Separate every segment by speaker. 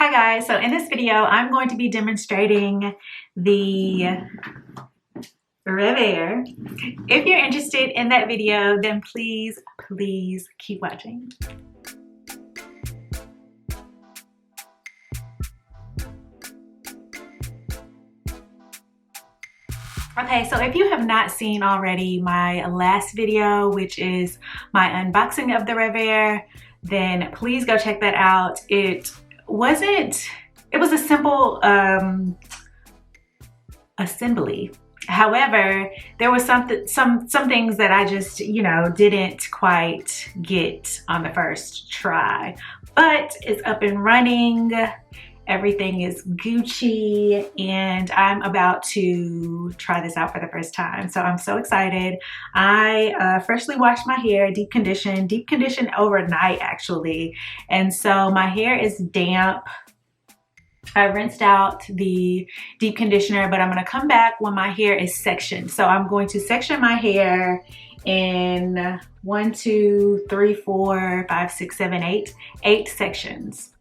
Speaker 1: Hi guys, so in this video I'm going to be demonstrating the RevAir. If you're interested in that video, then please keep watching. Okay, so if you have not seen already my last video, which is my unboxing of the RevAir, then please go check that out. It was a simple assembly. However, there was some things that I just, didn't quite get on the first try, but it's up and running. Everything is Gucci, and I'm about to try this out for the first time. So I'm so excited. I freshly washed my hair, deep conditioned overnight actually. And so my hair is damp. I rinsed out the deep conditioner, but I'm gonna come back when my hair is sectioned. So I'm going to section my hair in 1, 2, 3, 4, 5, 6, 7, 8 sections.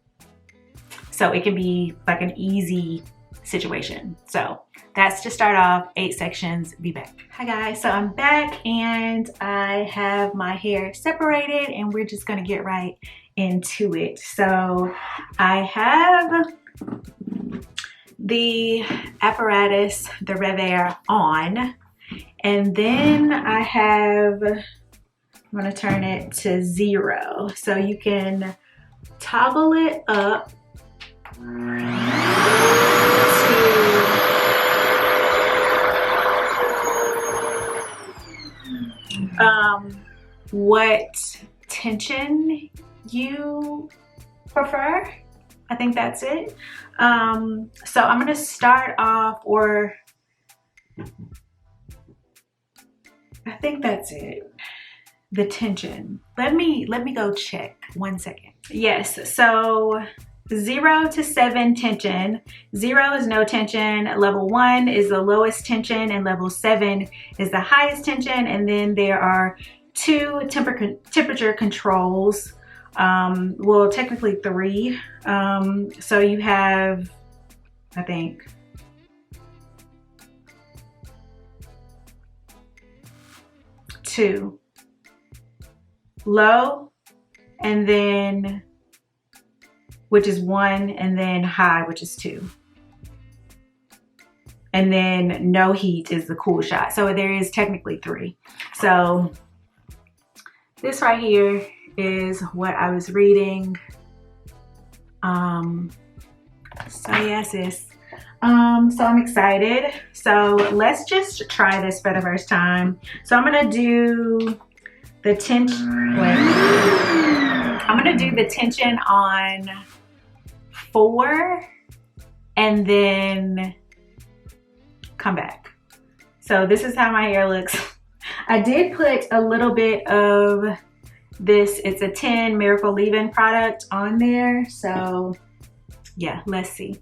Speaker 1: So it can be like an easy situation. So that's to start off, 8 sections, be back. Hi guys, so I'm back and I have my hair separated and we're just gonna get right into it. So I have the apparatus, the RevAir on, and then I have, I'm gonna turn it to 0. So you can toggle it up to what tension you prefer. I think that's it. So I'm gonna start off, or I think that's it. The tension. Let me go check 1 second. Yes, so 0 to 7 tension. 0 is no tension, level 1 is the lowest tension, and level 7 is the highest tension. And then there are 2 temperature controls. Well, technically 3. So you have, I think, two. Low, and then, which is 1, and then high, which is 2. And then no heat is the cool shot. So there is technically 3. So this right here is what I was reading. So yeah, sis. So I'm excited. So let's just try this for the first time. So I'm gonna do the tension. I'm gonna do the tension on 4 and then come back. So this is how my hair looks. I did put a little bit of this, it's a 10 Miracle Leave-In product on there. So yeah, let's see.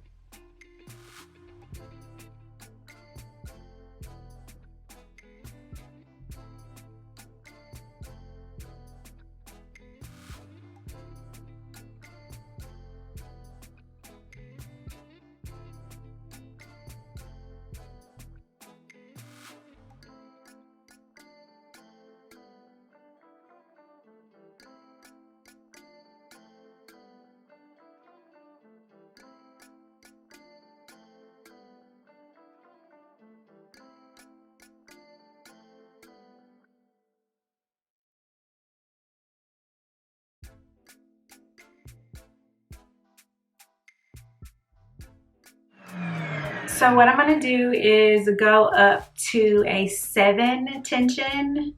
Speaker 1: So what I'm gonna do is go up to a 7 tension.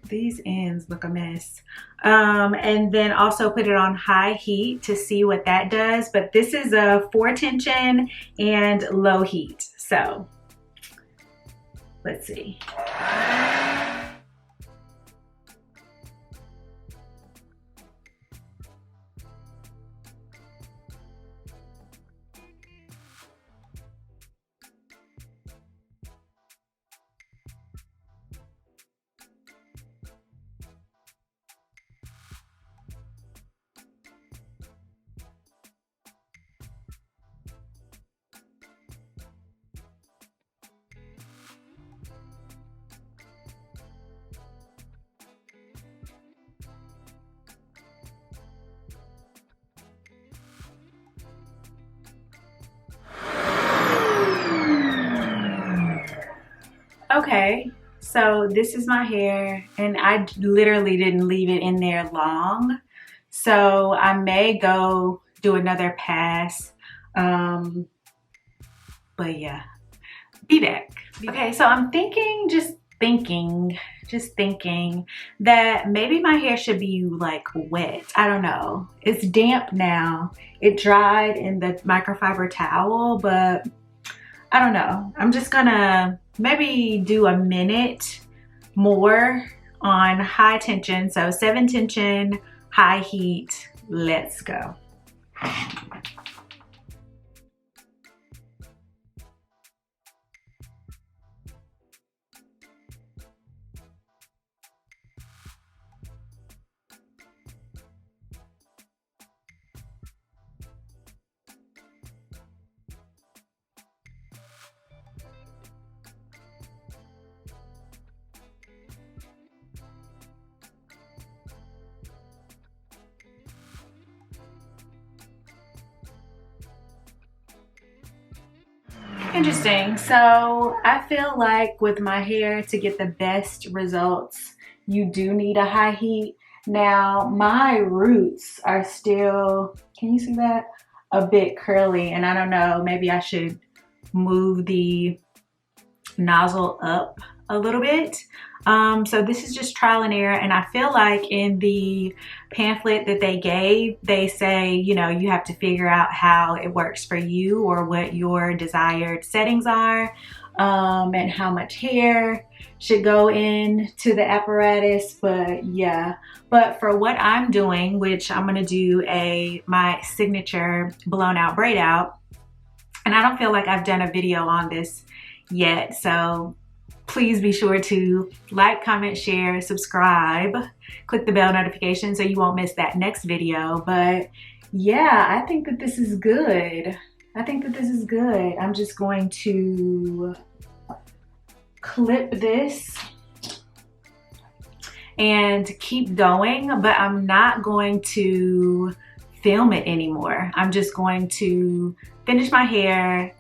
Speaker 1: These ends look a mess. And then also put it on high heat to see what that does. But this is a 4 tension and low heat. So let's see. Okay, so this is my hair, and I literally didn't leave it in there long. So I may go do another pass. But yeah, be back. Okay, so I'm thinking, just thinking that maybe my hair should be like wet. I don't know. It's damp now. It dried in the microfiber towel, but I don't know. I'm just gonna maybe do a minute more on high tension. So 7 tension, high heat. Let's go. Interesting. So I feel like with my hair, to get the best results, you do need a high heat. Now my roots are still, can you see that? A bit curly, and I don't know, maybe I should move the nozzle up a little bit. So this is just trial and error, and I feel like in the pamphlet that they gave, they say, you know, you have to figure out how it works for you or what your desired settings are, and how much hair should go into the apparatus. But yeah, but for what I'm doing, which I'm gonna do my signature blown out braid out, and I don't feel like I've done a video on this yet, so please be sure to like, comment, share, subscribe, click the bell notification so you won't miss that next video. But yeah, I think that this is good. I think that this is good. I'm just going to clip this and keep going, but I'm not going to film it anymore. I'm just going to finish my hair,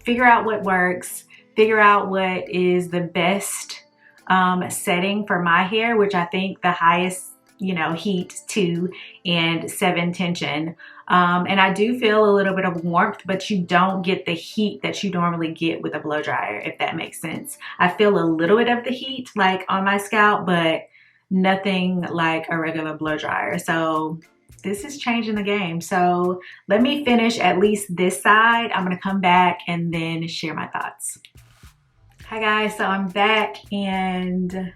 Speaker 1: figure out what works, figure out what is the best setting for my hair, which I think the highest, you know, heat 2 and 7 tension. And I do feel a little bit of warmth, but you don't get the heat that you normally get with a blow dryer, if that makes sense. I feel a little bit of the heat like on my scalp, but nothing like a regular blow dryer. So this is changing the game. So let me finish at least this side. I'm gonna come back and then share my thoughts. Hi guys, so I'm back and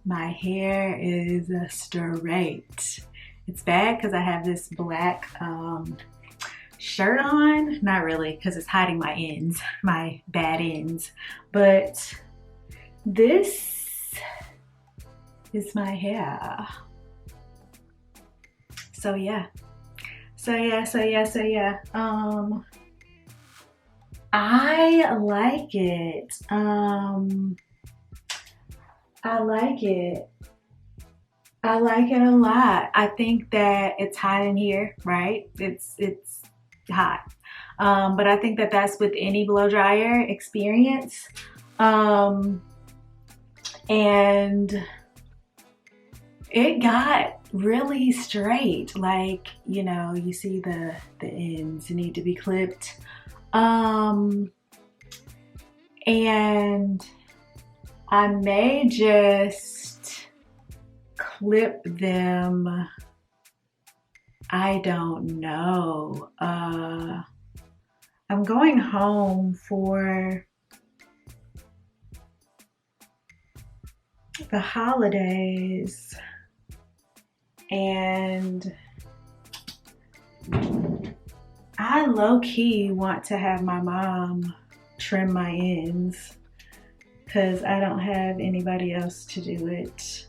Speaker 1: my hair is straight. It's bad because I have this black shirt on. Not really, because it's hiding my ends, my bad ends. But this is my hair. So yeah. I like it. I like it. I like it a lot. I think that it's hot in here, right? It's hot. But I think that that's with any blow dryer experience. And it got really straight. Like, you know, you see the ends need to be clipped. And I may just clip them. I don't know. I'm going home for the holidays, and I low-key want to have my mom trim my ends because I don't have anybody else to do it.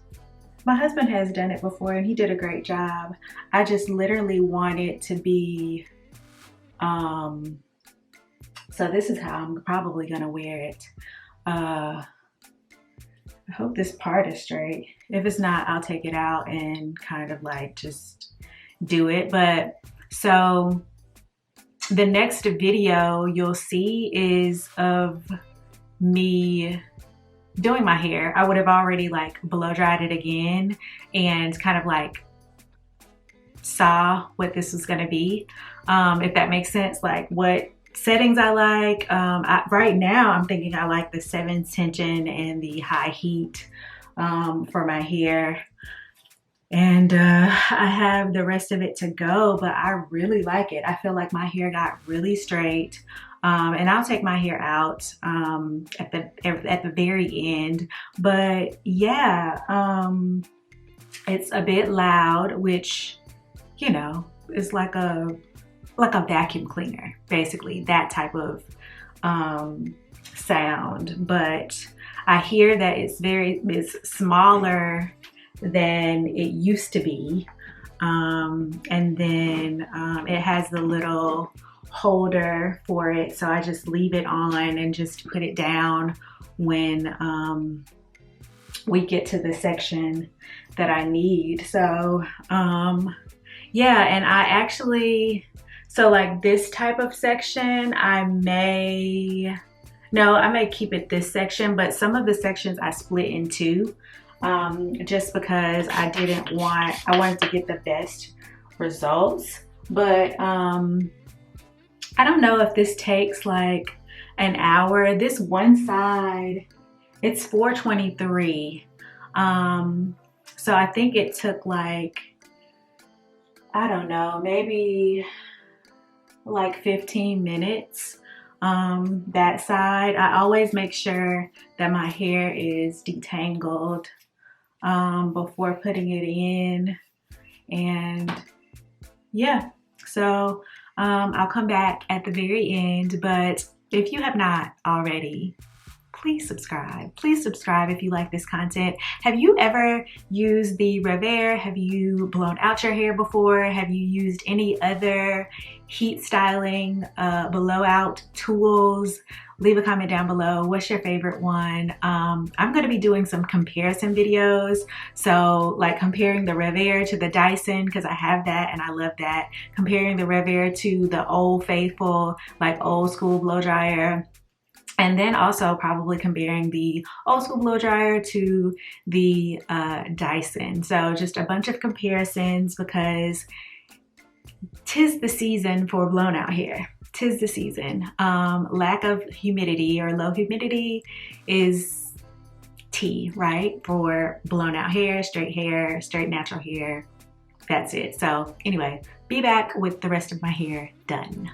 Speaker 1: My husband has done it before and he did a great job. I just literally want it to be, so this is how I'm probably gonna wear it. I hope this part is straight. If it's not, I'll take it out and kind of like just do it. But so the next video you'll see is of me doing my hair, I would have already like blow dried it again and kind of like saw what this was going to be, if that makes sense, like what settings I like. Right now I'm thinking I like the 7 tension and the high heat for my hair, and I have the rest of it to go, but I really like it. I feel like my hair got really straight. And I'll take my hair out at the very end, but yeah, it's a bit loud, which, you know, is like a vacuum cleaner, basically, that type of sound. But I hear that it's smaller than it used to be, and then it has the little holder for it, so I just leave it on and just put it down when we get to the section that I need. So yeah, and I actually, so like this type of section, I may keep it this section, but some of the sections I split in two, just because I wanted to get the best results. But I don't know if this takes like an hour. This one side, it's 423. So I think it took like, I don't know, maybe like 15 minutes. That side, I always make sure that my hair is detangled before putting it in. And yeah, so I'll come back at the very end, but if you have not already, please subscribe. Please subscribe if you like this content. Have you ever used the RevAir? Have you blown out your hair before? Have you used any other heat styling blowout tools? Leave a comment down below. What's your favorite one? I'm going to be doing some comparison videos. So like comparing the RevAir to the Dyson, because I have that and I love that. Comparing the RevAir to the old faithful, like old school blow dryer. And then also probably comparing the old school blow dryer to the Dyson. So just a bunch of comparisons, because 'tis the season for blown out hair. 'Tis the season. Lack of humidity or low humidity is tea, right? For blown out hair, straight natural hair. That's it. So anyway, be back with the rest of my hair done.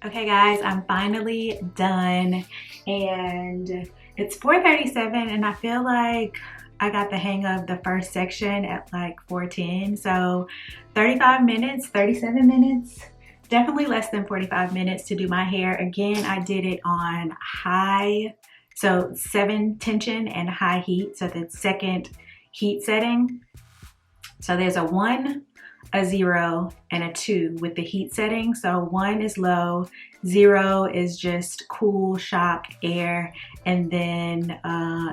Speaker 1: Okay guys, I'm finally done, and it's 4:37, and I feel like I got the hang of the first section at like 4:10. So 35 minutes, 37 minutes, definitely less than 45 minutes to do my hair. Again, I did it on high, so 7 tension and high heat, so the second heat setting. So there's a 1, a 0, and a 2 with the heat setting. So 1 is low, 0 is just cool shock air, and then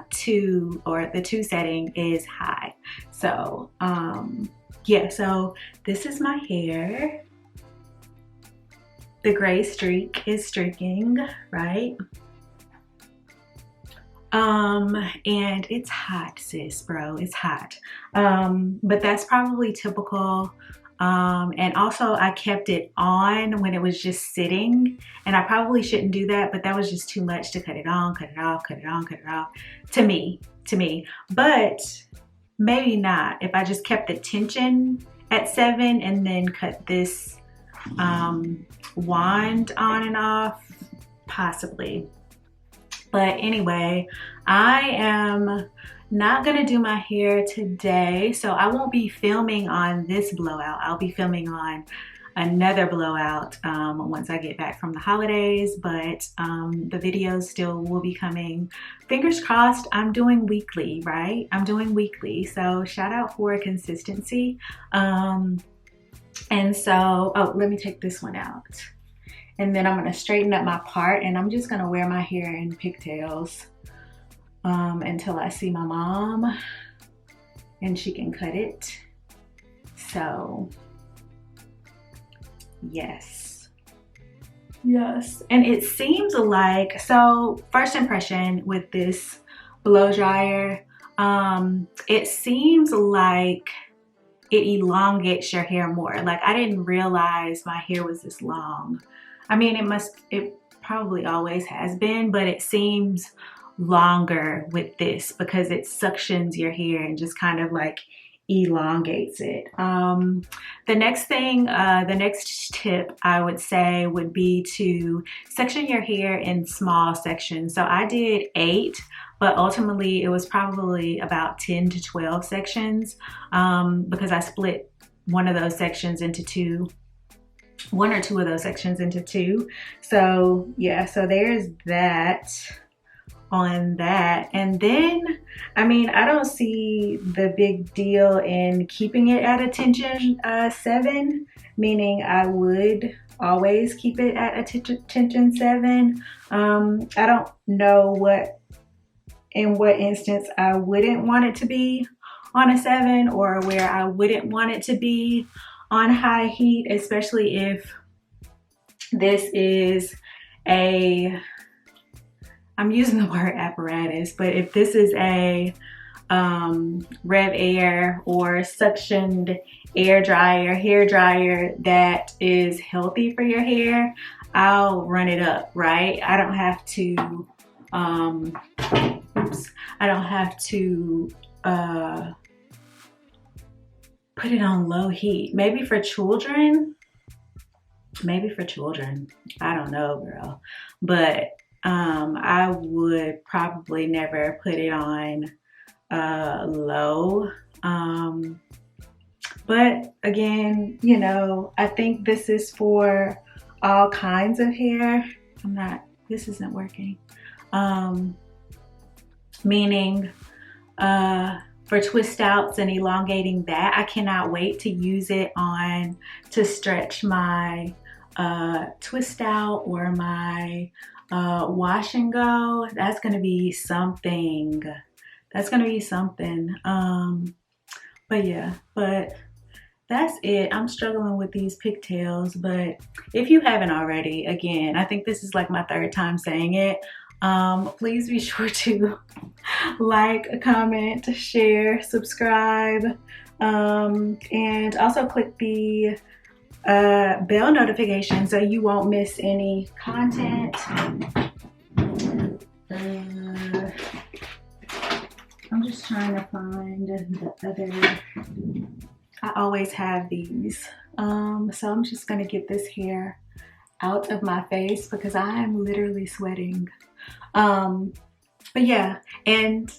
Speaker 1: 2, or the 2 setting, is high. So yeah, so this is my hair. The gray streak is streaking, right? And it's hot, sis, bro, it's hot. But that's probably typical. And also I kept it on when it was just sitting, and I probably shouldn't do that, but that was just too much to cut it on, cut it off, cut it on, cut it off, to me, but maybe not if I just kept the tension at 7 and then cut this wand on and off, possibly. But anyway, I am not gonna do my hair today, so I won't be filming on this blowout. I'll be filming on another blowout once I get back from the holidays, but the videos still will be coming. Fingers crossed. I'm doing weekly, right? I'm doing weekly, so shout out for consistency. And so, oh, let me take this one out. And then I'm gonna straighten up my part, and I'm just gonna wear my hair in pigtails until I see my mom and she can cut it. So yes, and it seems like, so first impression with this blow dryer, it seems like it elongates your hair more. Like, I didn't realize my hair was this long. I mean, it probably always has been, but it seems longer with this because it suctions your hair and just kind of like elongates it. The next thing, the next tip I would say would be to section your hair in small sections. So I did 8, but ultimately it was probably about 10 to 12 sections because I split one or two of those sections into 2. So yeah, so there's that on that. And then, I mean, I don't see the big deal in keeping it at a tension 7, meaning I would always keep it at a tension 7. I don't know in what instance I wouldn't want it to be on a 7, or where I wouldn't want it to be on high heat, especially if this is I'm using the word apparatus, but if this is a RevAir or suctioned hair dryer that is healthy for your hair, I'll run it up, right? I don't have to, put it on low heat. Maybe for children, I don't know, girl. But I would probably never put it on low. But again, you know, I think this is for all kinds of hair. This isn't working. Meaning, for twist outs and elongating that, I cannot wait to use it to stretch my twist out or my wash and go. That's gonna be something. But yeah, but that's it. I'm struggling with these pigtails, but if you haven't already, again, I think this is like my 3rd time saying it. Please be sure to like, comment, share, subscribe, and also click the bell notification so you won't miss any content. I'm just trying to find the other. I always have these. So I'm just gonna get this hair out of my face because I am literally sweating. But yeah, and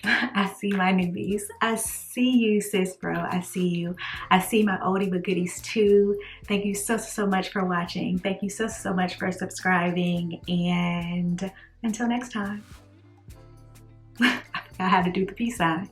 Speaker 1: I see my newbies. I see you, sis bro. I see you. I see my oldie but goodies too. Thank you so much for watching. Thank you so much for subscribing. And until next time. I forgot how to do the peace sign.